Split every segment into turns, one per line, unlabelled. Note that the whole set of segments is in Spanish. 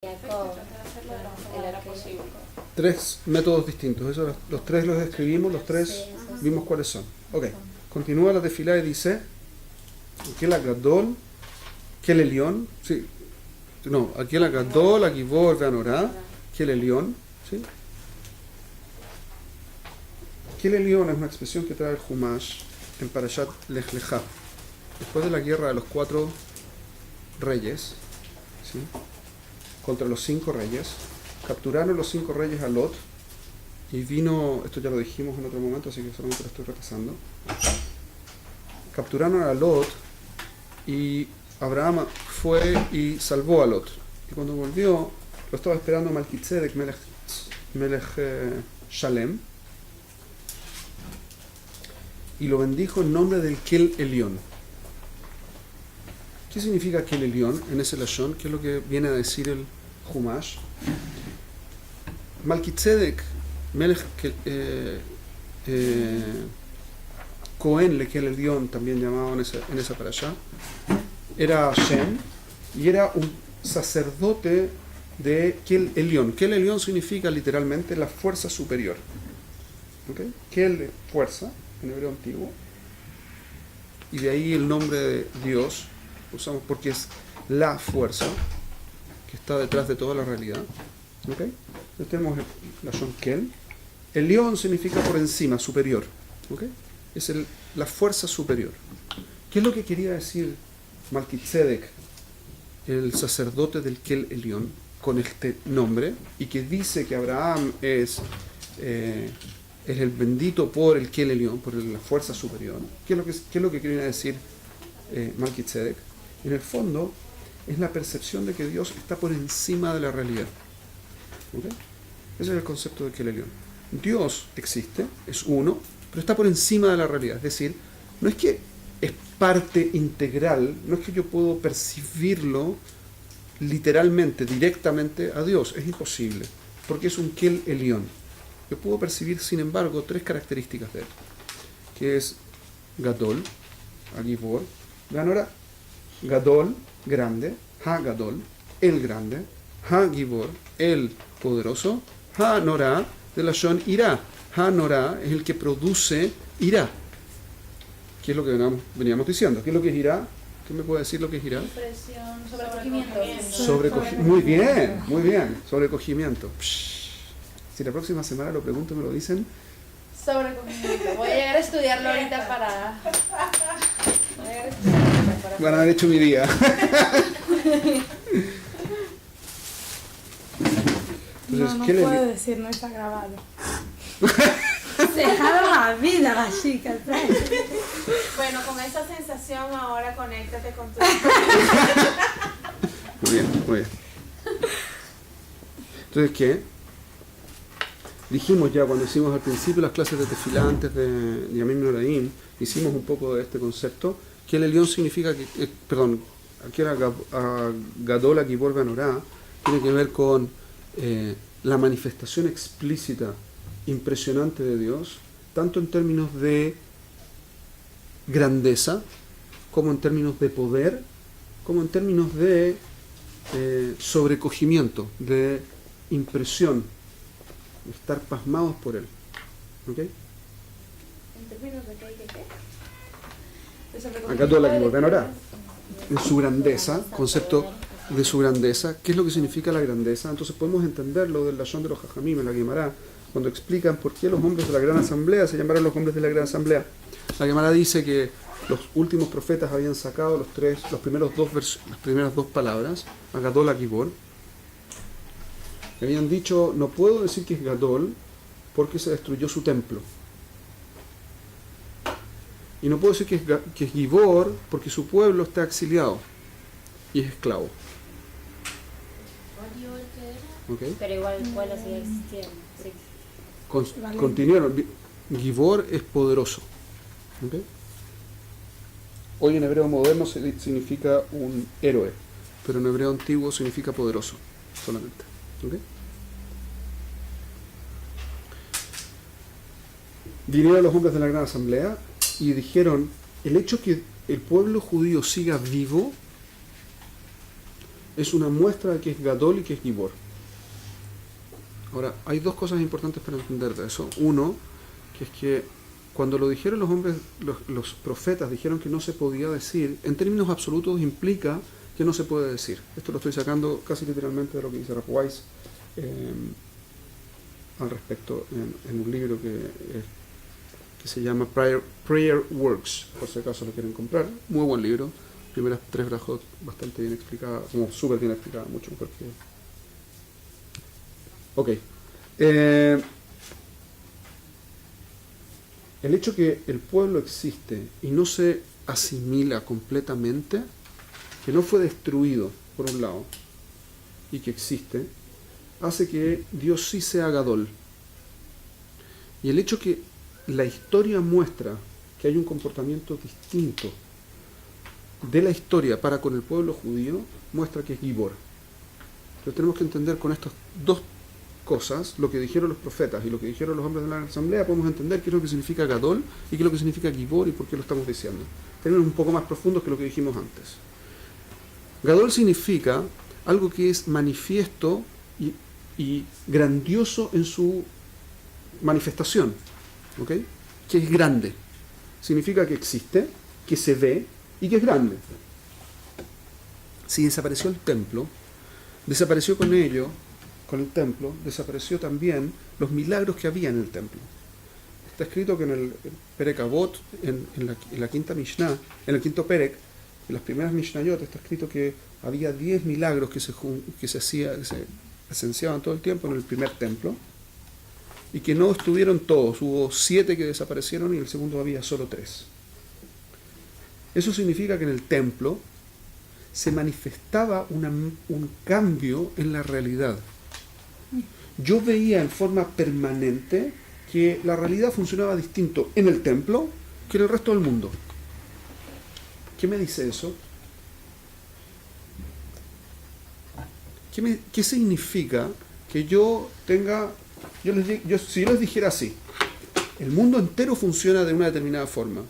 Jacob, el arquero.
Tres métodos distintos. Eso, los tres los escribimos, los tres vimos cuáles son. Ok, continúa la tefilá y dice Aquel Agadol, Aquel Elión, sí, no, Aquel Agadol, Agibor, Veanorá, Aquel Elión, ¿sí? Aquel Elión es una expresión que trae el Humash en Parashat Lech Lechá. Después de la guerra de los 4 reyes, ¿sí?, contra los 5 reyes, capturaron los 5 reyes a Lot, y vino, esto ya lo dijimos en otro momento, así que solamente lo estoy repasando. Capturaron a Lot y Abraham fue y salvó a Lot. Y cuando volvió, lo estaba esperando Malquitzedek, Melech Shalem, y lo bendijo en nombre del Kel Elión. ¿Qué significa Kel Elión en ese lashon? ¿Qué es lo que viene a decir el Humash? Malquitzedek, Melech Cohen le Kel Elión, también llamado en esa parashá, era Hashem y era un sacerdote de Kel Elión. Kel Elión significa literalmente la fuerza superior. ¿Okay? Kel, fuerza, en hebreo antiguo, y de ahí el nombre de Dios usamos porque es la fuerza que está detrás de toda la realidad. ¿Okay? Entonces tenemos la Shon Kel. El león significa por encima, superior. ¿Okay? Es la fuerza superior. ¿Qué es lo que quería decir Malquitzedek, el sacerdote del Kel Elión, con este nombre, y que dice que Abraham es el bendito por el Kel Elión, por la fuerza superior? ¿Qué es lo que quería decir Malquitzedek? En el fondo es la percepción de que Dios está por encima de la realidad. ¿Okay? Ese es el concepto de Kel Elión. Dios existe, es uno, pero está por encima de la realidad. Es decir, no es que es parte integral, no es que yo puedo percibirlo literalmente, directamente a Dios. Es imposible, porque es un Kel Elión. Yo puedo percibir, sin embargo, 3 características de él, que es Gadol, Agibor, Ganora. Gadol, grande, Ha-Gadol, el grande, Ha-Gibor, el poderoso, Ha-Norá, de la Shon Irá. Ha-Norá es el que produce Irá. ¿Qué es lo que veníamos diciendo? ¿Qué es lo que es Irá? ¿Qué me puede decir lo que es Irá?
Impresión, sobrecogimiento.
Sobrecogimiento. Muy bien, sobrecogimiento. Si la próxima semana lo pregunto y me lo dicen.
Sobrecogimiento. Voy a llegar a estudiarlo ahorita para...
Van a haber hecho mi día. Entonces,
no
¿qué
puedo decir, no está grabado. Se dejaron la vida las chicas, ¿sabes?
Bueno, con esa sensación ahora conéctate con tu...
Muy bien, muy bien. Entonces, ¿qué? Dijimos ya cuando hicimos al principio las clases de tefilá antes de Yamim Noraim, hicimos un poco de este concepto, que el Elión significa que, aquí era Gadol Agibor Veanorá, tiene que ver con la manifestación explícita, impresionante de Dios, tanto en términos de grandeza, como en términos de poder, como en términos de sobrecogimiento, de impresión, de estar pasmados por él. ¿Okay?
¿En términos de qué?
Acá toda la que Veanorá, en su grandeza, concepto de su grandeza. ¿Qué es lo que significa la grandeza? Entonces podemos entenderlo del lashon de los Jajamim en la Gemara, cuando explican por qué los hombres de la Gran Asamblea se llamaron los hombres de la Gran Asamblea. La Gemara dice que los últimos profetas habían sacado las primeras dos palabras, Gadol Agibor. Habían dicho, no puedo decir que es Gadol porque se destruyó su templo. Y no puedo decir que es Gibor porque su pueblo está exiliado y es esclavo. ¿Okay?
Pero igual sigue existiendo. Sí.
Continuaron. Gibor es poderoso. ¿Okay? Hoy en hebreo moderno significa un héroe, pero en hebreo antiguo significa poderoso solamente. ¿Okay? Vinieron los hombres de la Gran Asamblea y dijeron, el hecho que el pueblo judío siga vivo es una muestra de que es Gadol y que es Gibor. Ahora, hay dos cosas importantes para entender de eso. Uno, que es que cuando lo dijeron los hombres, los profetas dijeron que no se podía decir, en términos absolutos implica que no se puede decir. Esto lo estoy sacando casi literalmente de lo que dice Rav Weiss al respecto en un libro que se llama Prayer Works, por si acaso lo quieren comprar. Muy buen libro. Primeras 3 brajot bastante bien explicada, como súper bien explicada, mucho mejor que... Ok. El hecho que el pueblo existe y no se asimila completamente, que no fue destruido, por un lado, y que existe, hace que Dios sí sea Gadol. Y el hecho que la historia muestra que hay un comportamiento distinto de la historia para con el pueblo judío, muestra que es Gibor. Entonces tenemos que entender con estas dos cosas, lo que dijeron los profetas y lo que dijeron los hombres de la asamblea, podemos entender qué es lo que significa Gadol y qué es lo que significa Gibor y por qué lo estamos diciendo. Términos un poco más profundos que lo que dijimos antes. Gadol significa algo que es manifiesto y grandioso en su manifestación, ¿ok? Que es grande. Significa que existe, que se ve y que es grande. Si desapareció el templo, desapareció con ello, con el templo, desapareció también los milagros que había en el templo. Está escrito que en el Perek Avot, en la quinta Mishnah, en el quinto Perek, en las primeras Mishnayot, está escrito que había 10 milagros que se esenciaban todo el tiempo en el primer templo, y que no estuvieron todos. Hubo 7 que desaparecieron y en el segundo había solo 3. Eso significa que en el templo se manifestaba un cambio en la realidad. Yo veía en forma permanente que la realidad funcionaba distinto en el templo que en el resto del mundo. ¿Qué me dice eso? ¿Qué significa que yo tenga... si yo les dijera así, el mundo entero funciona de una determinada forma.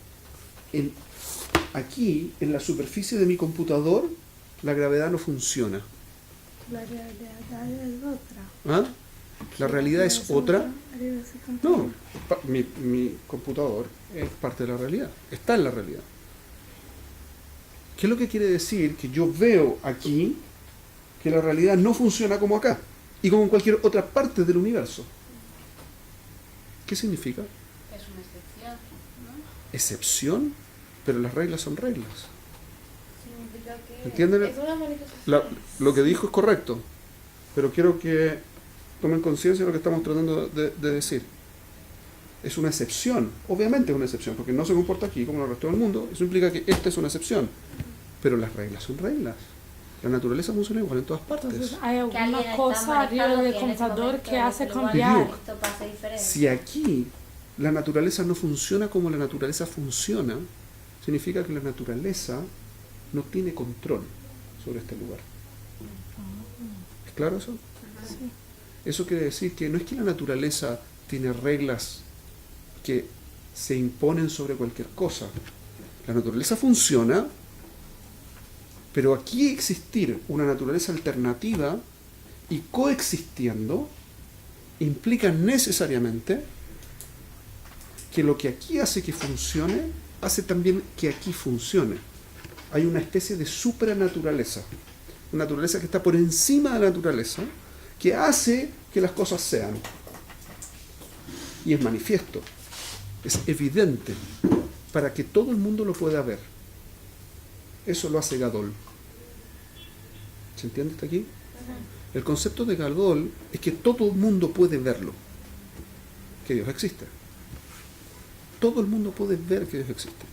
Aquí, en la superficie de mi computador, la gravedad no funciona.
La realidad es otra.
¿Ah? ¿La realidad es otra? No, mi computador es parte de la realidad, está en la realidad. ¿Qué es lo que quiere decir? Que yo veo aquí que la realidad no funciona como acá y como en cualquier otra parte del universo. ¿Qué significa?
Es una excepción, ¿no?
¿Excepción? Pero las reglas son reglas.
Significa que
¿Entienden?
es una manifestación.
Lo que dijo es correcto, pero quiero que tomen conciencia de lo que estamos tratando de decir. Es una excepción, obviamente es una excepción, porque no se comporta aquí como el resto del mundo. Eso implica que esta es una excepción, pero las reglas son reglas. La naturaleza funciona igual en todas partes.
Entonces hay
Que alguien
alguna
está
cosa arriba
manejando
del
que en ese
computador
momento,
que
en
hace
ese lugar,
cambiar.
esto pasa diferente.
Si aquí la naturaleza no funciona como la naturaleza funciona, significa que la naturaleza no tiene control sobre este lugar. ¿Es claro eso?
Sí.
Eso quiere decir que no es que la naturaleza tiene reglas que se imponen sobre cualquier cosa. La naturaleza funciona, pero aquí existir una naturaleza alternativa y coexistiendo implica necesariamente que lo que aquí hace que funcione, hace también que aquí funcione. Hay una especie de supranaturaleza, una naturaleza que está por encima de la naturaleza, que hace que las cosas sean. Y es manifiesto, es evidente, para que todo el mundo lo pueda ver. Eso lo hace Gadol. ¿Se entiende hasta aquí? El concepto de Gadol es que todo el mundo puede verlo, que Dios existe. Todo el mundo puede ver que Dios existe.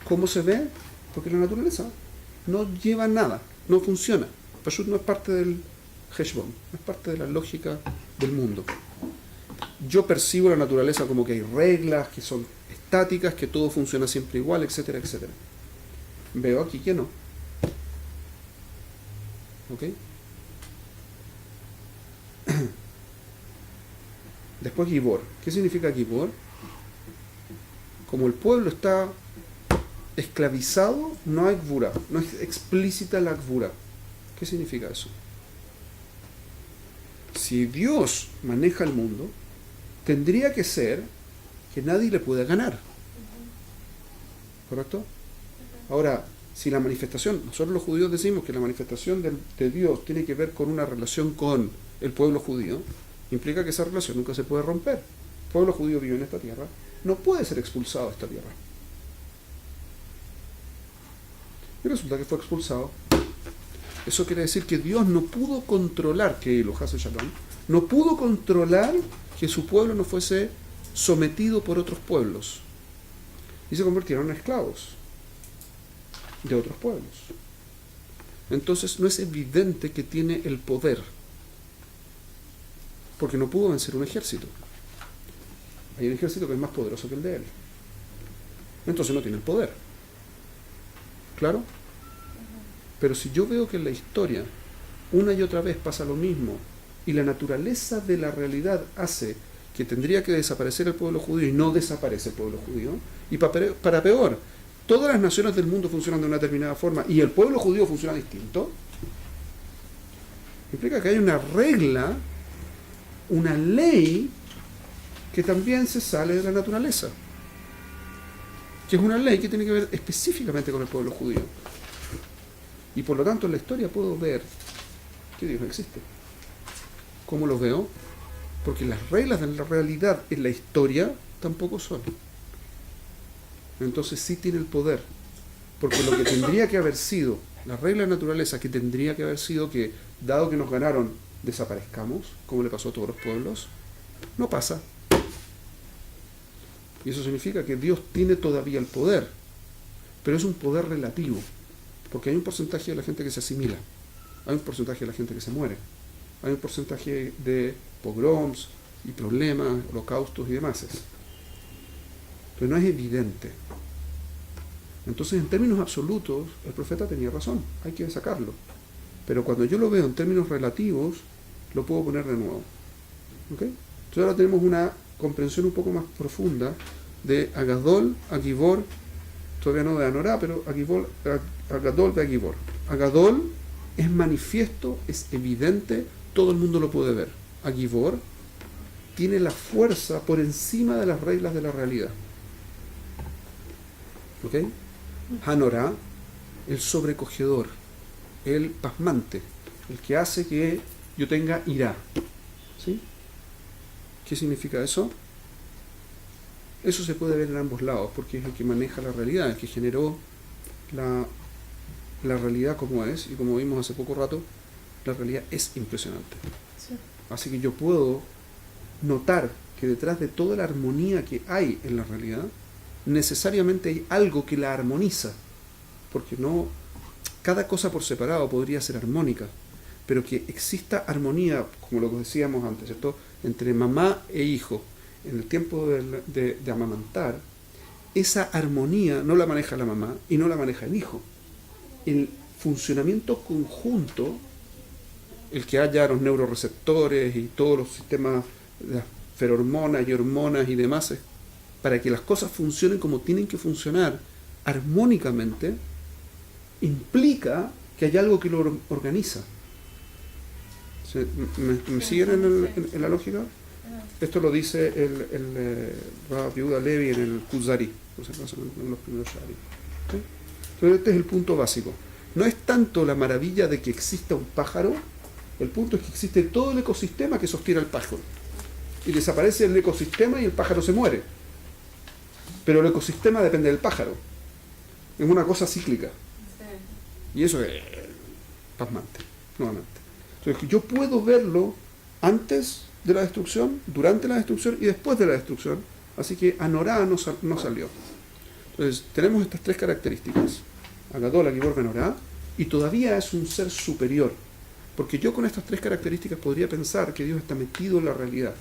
¿Cómo se ve? Porque la naturaleza no lleva nada, no funciona. Pashut no es parte del Heshbon, no es parte de la lógica del mundo. Yo percibo la naturaleza como que hay reglas, que son estáticas, que todo funciona siempre igual, etcétera, etcétera. Veo aquí que no. ¿Ok? Después Gibor. ¿Qué significa Gibor? Como el pueblo está esclavizado, no hay Gvura, no es explícita la Gvura. ¿Qué significa eso? Si Dios maneja el mundo, tendría que ser que nadie le pueda ganar. ¿Correcto? Ahora, si la manifestación, nosotros los judíos decimos que la manifestación de Dios tiene que ver con una relación con el pueblo judío, implica que esa relación nunca se puede romper. El pueblo judío vive en esta tierra, no puede ser expulsado de esta tierra. Y resulta que fue expulsado. Eso quiere decir que Dios no pudo controlar, que lo hace Shalom, no pudo controlar que su pueblo no fuese sometido por otros pueblos. Y se convirtieron en esclavos de otros pueblos. Entonces no es evidente que tiene el poder, porque no pudo vencer un ejército. Hay un ejército que es más poderoso que el de él. Entonces no tiene el poder. ¿Claro? Pero si yo veo que en la historia una y otra vez pasa lo mismo, y la naturaleza de la realidad hace que tendría que desaparecer el pueblo judío y no desaparece el pueblo judío, y para peor, todas las naciones del mundo funcionan de una determinada forma y el pueblo judío funciona distinto, implica que hay una regla, una ley que también se sale de la naturaleza, que es una ley que tiene que ver específicamente con el pueblo judío. Y por lo tanto en la historia puedo ver que Dios existe. ¿Cómo lo veo? Porque las reglas de la realidad en la historia tampoco son. Entonces sí tiene el poder. Porque lo que tendría que haber sido, la regla de naturaleza que tendría que haber sido que, dado que nos ganaron, desaparezcamos, como le pasó a todos los pueblos, no pasa. Y eso significa que Dios tiene todavía el poder, pero es un poder relativo, porque hay un porcentaje de la gente que se asimila, hay un porcentaje de la gente que se muere, hay un porcentaje de pogroms y problemas, holocaustos y demás. Pero no es evidente. Entonces, en términos absolutos, el profeta tenía razón, hay que sacarlo. Pero cuando yo lo veo en términos relativos, lo puedo poner de nuevo. ¿Ok? Entonces ahora tenemos una comprensión un poco más profunda de Agadol, Agibor, todavía no de Anorá, pero Agadol de Agibor. Agadol es manifiesto, es evidente, todo el mundo lo puede ver. Agibor tiene la fuerza por encima de las reglas de la realidad. ¿Ok? Hanorá, el sobrecogedor, el pasmante, el que hace que yo tenga ira. ¿Sí? ¿Qué significa eso? Eso se puede ver en ambos lados, porque es el que maneja la realidad, el que generó la realidad como es, y como vimos hace poco rato, la realidad es impresionante. Sí. Así que yo puedo notar que detrás de toda la armonía que hay en la realidad, necesariamente hay algo que la armoniza, porque no, cada cosa por separado podría ser armónica, pero que exista armonía, como lo que decíamos antes, ¿cierto?, entre mamá e hijo, en el tiempo de amamantar, esa armonía no la maneja la mamá y no la maneja el hijo. El funcionamiento conjunto, el que haya los neuroreceptores y todos los sistemas, las ferormonas y hormonas y demás, para que las cosas funcionen como tienen que funcionar armónicamente, implica que hay algo que lo organiza. ¿Me siguen en la lógica? Esto lo dice el Rav Yehuda Levi en el Kuzari, en los primeros Shari. ¿Sí? Entonces este es el punto básico. No es tanto la maravilla de que exista un pájaro, el punto es que existe todo el ecosistema que sostiene al pájaro. Y desaparece el ecosistema y el pájaro se muere. Pero el ecosistema depende del pájaro. Es una cosa cíclica. Sí. Y eso es pasmante, nuevamente. Entonces yo puedo verlo antes de la destrucción, durante la destrucción y después de la destrucción. Así que Anorá no salió. Entonces tenemos estas tres características. Agadol, Agibor, Anorá, y todavía es un ser superior. Porque yo con estas tres características podría pensar que Dios está metido en la realidad.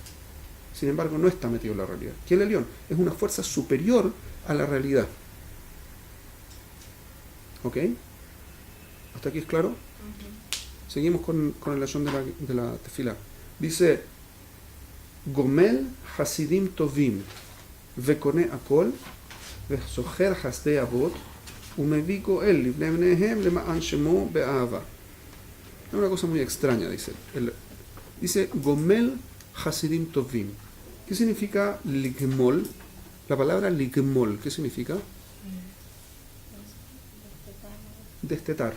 Sin embargo, no está metido en la realidad. ¿Qué es el Elión? Es una fuerza superior a la realidad. ¿Ok? ¿Hasta aquí es claro? Uh-huh. Seguimos con el lashon de la tefilá. Dice: Gomel Hasidim Tovim, Vekone Akol, Vesocher Hasdei Avot, Umeviko El Livnei Bneihem Lema'an Shemo Be'ahava. Es una cosa muy extraña, dice. Dice Gomel Hasidim Tovim. ¿Qué significa ligmol? La palabra ligmol, ¿qué significa? Destetar.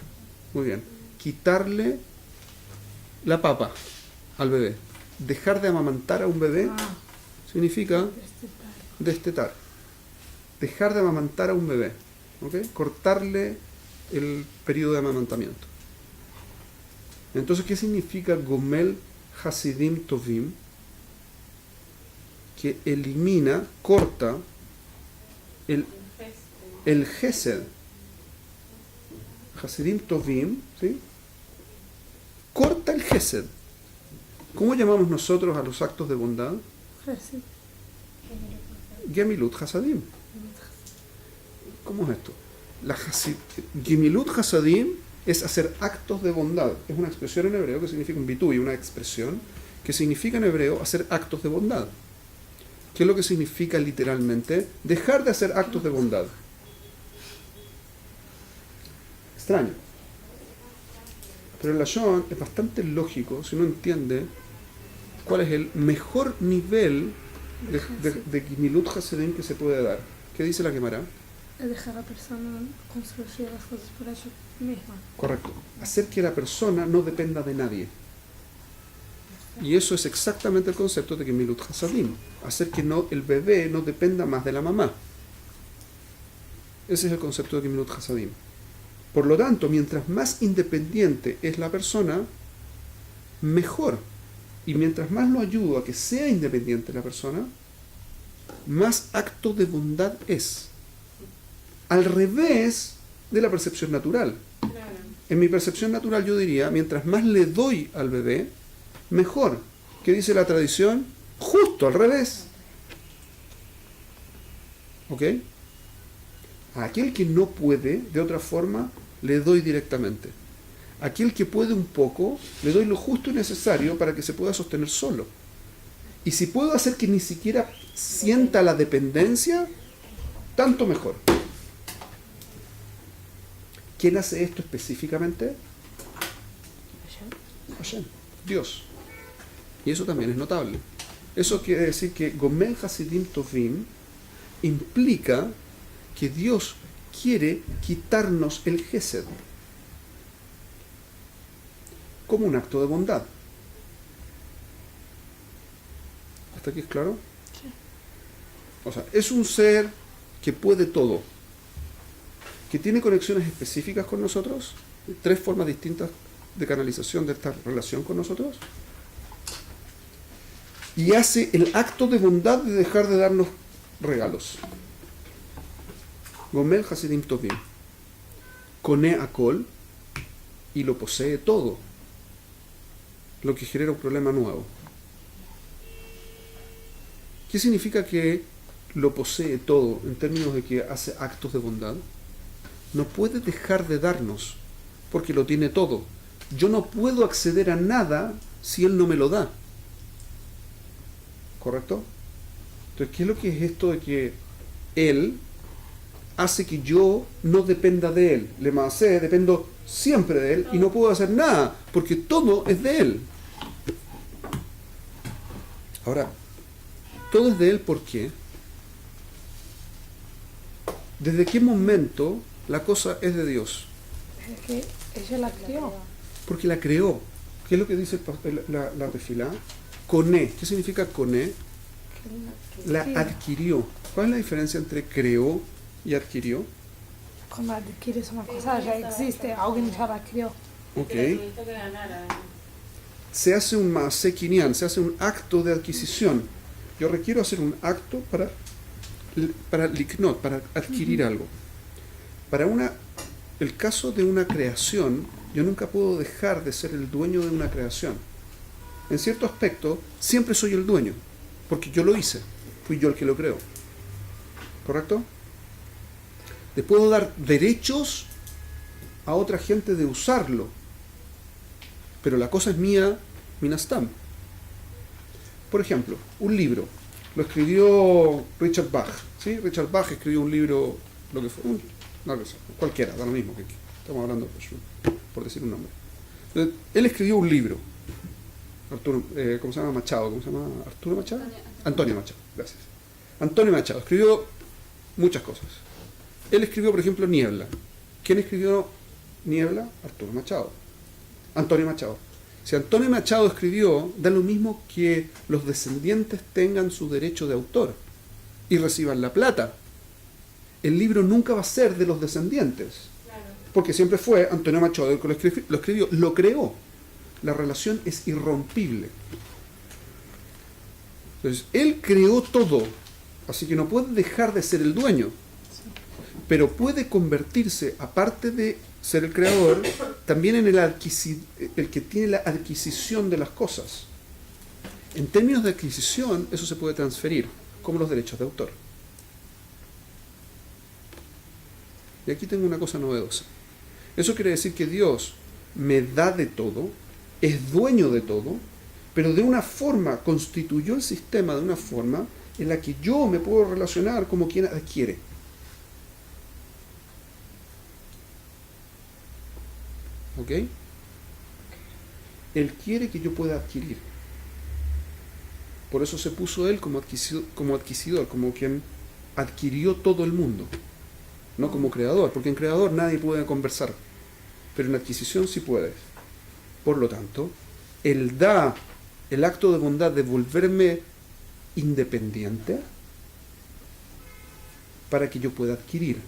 Muy bien. Quitarle la papa al bebé. Dejar de amamantar a un bebé significa destetar. Dejar de amamantar a un bebé. ¿Okay? Cortarle el periodo de amamantamiento. Entonces, ¿qué significa Gomel Hasidim Tovim? Que elimina, corta el Gesed. Hasidim Tovim, ¿sí? Corta el Gesed. ¿Cómo llamamos nosotros a los actos de bondad? Gemilut Hasadim. ¿Cómo es esto? Gemilut Hasadim es hacer actos de bondad. Es una expresión en hebreo que significa un bitui, una expresión que significa en hebreo hacer actos de bondad. ¿Qué es lo que significa literalmente? Dejar de hacer actos de bondad. Extraño. Pero el lashon es bastante lógico si uno entiende cuál es el mejor nivel de Gemilut Hasadim que se puede dar. ¿Qué dice la Gemara?
Es dejar a la persona construir las cosas por ella misma.
Correcto. Hacer que la persona no dependa de nadie. Y eso es exactamente el concepto de Gemilut Hasadim. Hacer que el bebé no dependa más de la mamá. Ese es el concepto de Gemilut Hasadim. Por lo tanto, mientras más independiente es la persona, mejor. Y mientras más lo ayudo a que sea independiente la persona, más acto de bondad es. Al revés de la percepción natural. En mi percepción natural yo diría, mientras más le doy al bebé, mejor. ¿Qué dice la tradición? Justo al revés. ¿Ok? A aquel que no puede, de otra forma, le doy directamente. A aquel que puede un poco, le doy lo justo y necesario para que se pueda sostener solo. Y si puedo hacer que ni siquiera sienta la dependencia, tanto mejor. ¿Quién hace esto específicamente? Hashem, Dios. Y eso también es notable. Eso quiere decir que Gomel Hasidim Tovim implica que Dios quiere quitarnos el Gesed como un acto de bondad. ¿Hasta aquí es claro? Sí. O sea, es un ser que puede todo, que tiene conexiones específicas con nosotros, 3 formas distintas de canalización de esta relación con nosotros, y hace el acto de bondad de dejar de darnos regalos. Gomel Hasidim Tovim. Kone Akol, y lo posee todo, lo que genera un problema nuevo. ¿Qué significa que lo posee todo en términos de que hace actos de bondad? No puede dejar de darnos, porque lo tiene todo. Yo no puedo acceder a nada si Él no me lo da. ¿Correcto? Entonces, ¿qué es lo que es esto de que Él hace que yo no dependa de Él? Le masé, dependo siempre de Él y no puedo hacer nada, porque todo es de Él. Ahora, todo es de Él, ¿por qué? ¿Desde qué momento la cosa es de Dios?
Es que ella la crió.
Porque la creó. ¿Qué es lo que dice la tefilá? Coné. ¿Qué significa coné? La adquirió. ¿Cuál es la diferencia entre creó y adquirió?
Cuando adquieres una cosa ya existe, alguien ya la crió.
Ok. Se hace un maaseh kinyan, se hace un acto de adquisición. Yo requiero hacer un acto para liknot, para adquirir algo. Para el caso de una creación, yo nunca puedo dejar de ser el dueño de una creación. En cierto aspecto, siempre soy el dueño, porque yo lo hice, fui yo el que lo creó. ¿Correcto? Le puedo dar derechos a otra gente de usarlo, pero la cosa es mía, minastam. Por ejemplo, un libro, lo escribió Richard Bach, ¿sí? Richard Bach escribió un libro, lo que fue, cualquiera, da lo mismo, que estamos hablando por decir un nombre. Él escribió un libro. Arturo, ¿cómo se llama? Machado. ¿Cómo se llama? ¿Arturo Machado? Antonio Machado, gracias. Antonio Machado escribió muchas cosas. Él escribió, por ejemplo, Niebla. ¿Quién escribió Niebla? Arturo Machado. Antonio Machado. Si Antonio Machado escribió, da lo mismo que los descendientes tengan su derecho de autor y reciban la plata. El libro nunca va a ser de los descendientes, porque siempre fue Antonio Machado el que lo escribió, lo creó. La relación es irrompible. Entonces, él creó todo, así que no puede dejar de ser el dueño, pero puede convertirse, aparte de ser el creador, también en el que tiene la adquisición de las cosas. En términos de adquisición, eso se puede transferir, como los derechos de autor. Y aquí tengo una cosa novedosa. Eso quiere decir que Dios me da de todo, es dueño de todo, pero de una forma, constituyó el sistema de una forma en la que yo me puedo relacionar como quien adquiere. ¿Ok? Él quiere que yo pueda adquirir. Por eso se puso él como adquisidor, como quien adquirió todo el mundo. No como creador, porque en creador nadie puede conversar, pero en adquisición sí puedes. Por lo tanto, él da el acto de bondad de volverme independiente para que yo pueda adquirir.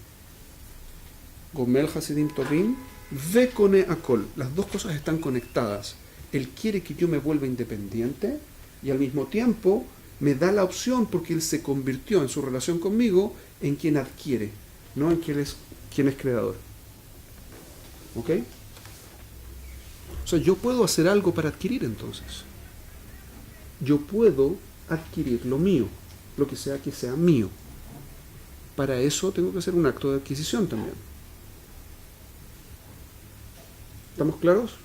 Gomel Hasidim Tovim, ve con Akol. Las dos cosas están conectadas. Él quiere que yo me vuelva independiente y al mismo tiempo me da la opción, porque él se convirtió en su relación conmigo en quien adquiere, no en quien es creador. ¿Ok? O sea, yo puedo hacer algo para adquirir entonces. Yo puedo adquirir lo mío, lo que sea mío. Para eso tengo que hacer un acto de adquisición también. ¿Estamos claros?